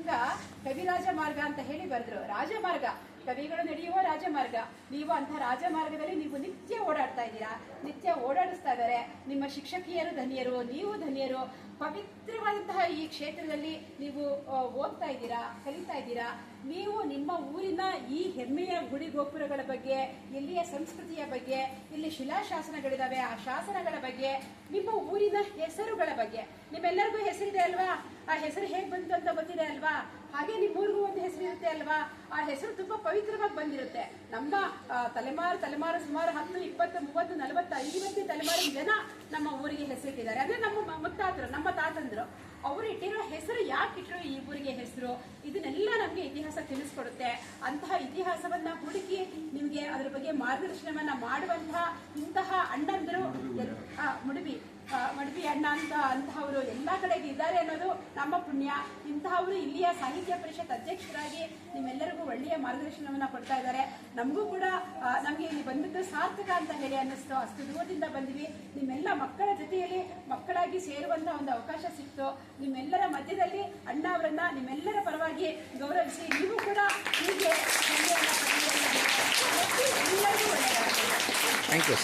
ಪುಸ್ತಕ ಕವಿರಾಜ ಮಾರ್ಗ ಅಂತ ಹೇಳಿ ಬರೆದ್ರು. ರಾಜಮಾರ್ಗ, ಕವಿಗಳು ನಡೆಯುವ ರಾಜಮಾರ್ಗ. ನೀವು ಅಂಥ ರಾಜಮಾರ್ಗದಲ್ಲಿ ನೀವು ನಿತ್ಯ ಓಡಾಡ್ತಾ ಇದ್ದೀರಾ, ನಿತ್ಯ ಓಡಾಡಿಸ್ತಾ ಇದ್ದಾರೆ. ನಿಮ್ಮ ಶಿಕ್ಷಕಿಯರು ಧನ್ಯರು, ನೀವು ಧನ್ಯರು. ಪವಿತ್ರವಾದಂತಹ ಈ ಕ್ಷೇತ್ರದಲ್ಲಿ ನೀವು ಓದ್ತಾ ಇದ್ದೀರಾ, ಕಲಿತಾ ಇದ್ದೀರಾ. ನೀವು ನಿಮ್ಮ ಊರಿನ ಈ ಹೆಮ್ಮೆಯ ಗುಡಿ ಗೋಪುರಗಳ ಬಗ್ಗೆ, ಇಲ್ಲಿಯ ಸಂಸ್ಕೃತಿಯ ಬಗ್ಗೆ, ಇಲ್ಲಿ ಶಿಲಾಶಾಸನಗಳಿದಾವೆ, ಆ ಶಾಸನಗಳ ಬಗ್ಗೆ, ನಿಮ್ಮ ಊರಿನ ಹೆಸರುಗಳ ಬಗ್ಗೆ ನಿಮ್ಮೆಲ್ಲರಿಗೂ ಹೆಸರಿದೆ ಅಲ್ವಾ? ಆ ಹೆಸರು ಹೇಗೆ ಬಂತು ಅಂತ ಗೊತ್ತಿದೆ ಅಲ್ವಾ? ಹಾಗೆ ನಿಮ್ಮೂರಿಗೂ ಒಂದು ಹೆಸರು ಇರುತ್ತೆ ಅಲ್ವಾ? ಆ ಹೆಸರು ತುಂಬಾ ಪವಿತ್ರವಾಗಿ ಬಂದಿರುತ್ತೆ. ನಮ್ಮ ತಲೆಮಾರು ಸುಮಾರು 10, 20, 30, 40, 50 ತಲೆಮಾರಿನ ಜನ ನಮ್ಮ ಊರಿಗೆ ಹೆಸರಿಟ್ಟಿದ್ದಾರೆ. ಅಂದ್ರೆ ನಮ್ಮ ಮುತ್ತಾತರು, ನಮ್ಮ ತಾತಂದ್ರು, ಅವರು ಇಟ್ಟಿರೋ ಹೆಸರು ಯಾಕೆ ಇಟ್ಟರು, ಈ ಊರಿಗೆ ಹೆಸರು, ಇದನ್ನೆಲ್ಲ ನಮಗೆ ಇತಿಹಾಸ ತಿಳಿಸ್ಕೊಡುತ್ತೆ. ಅಂತಹ ಇತಿಹಾಸವನ್ನ ಹುಡುಕಿ ನಿಮಗೆ ಅದರ ಬಗ್ಗೆ ಮಾರ್ಗದರ್ಶನವನ್ನ ಮಾಡುವಂತಹ ಇಂತಹ ಅಣ್ಣಂದರು, ಮಡವಿ ಅಣ್ಣ ಅಂತಹವರು ಎಲ್ಲ ಕಡೆಗೆ ಇದ್ದಾರೆ ಅನ್ನೋದು ನಮ್ಮ ಪುಣ್ಯ. ಇಂತಹವರು ಇಲ್ಲಿಯ ಸಾಹಿತ್ಯ ಪರಿಷತ್ ಅಧ್ಯಕ್ಷರಾಗಿ ನಿಮ್ಮೆಲ್ಲರಿಗೂ ಒಳ್ಳೆಯ ಮಾರ್ಗದರ್ಶನವನ್ನ ಕೊಡ್ತಾ ಇದ್ದಾರೆ. ನಮಗೂ ಕೂಡ ನಮಗೆ ಇಲ್ಲಿ ಬಂದದ್ದು ಸಾರ್ಥಕ ಅಂತ ಹೇಳಿ ಅನ್ನಿಸ್ತು. ಅಷ್ಟು ದೂರದಿಂದ ಬಂದ್ವಿ, ನಿಮ್ಮೆಲ್ಲ ಮಕ್ಕಳ ಜೊತೆಯಲ್ಲಿ ಮಕ್ಕಳಾಗಿ ಸೇರುವಂತಹ ಒಂದು ಅವಕಾಶ ಸಿಕ್ತು. ನಿಮ್ಮೆಲ್ಲರ ಮಧ್ಯದಲ್ಲಿ ಅಣ್ಣ ಅವರನ್ನ ನಿಮ್ಮೆಲ್ಲರ ಪರವಾಗಿ ಗೌರವಿಸಿ ನೀವು ಕೂಡ ಹೀಗೆ ಎಲ್ಲರಿಗೂ ಒಳ್ಳೆಯದಾಗಲಿ. Thank you.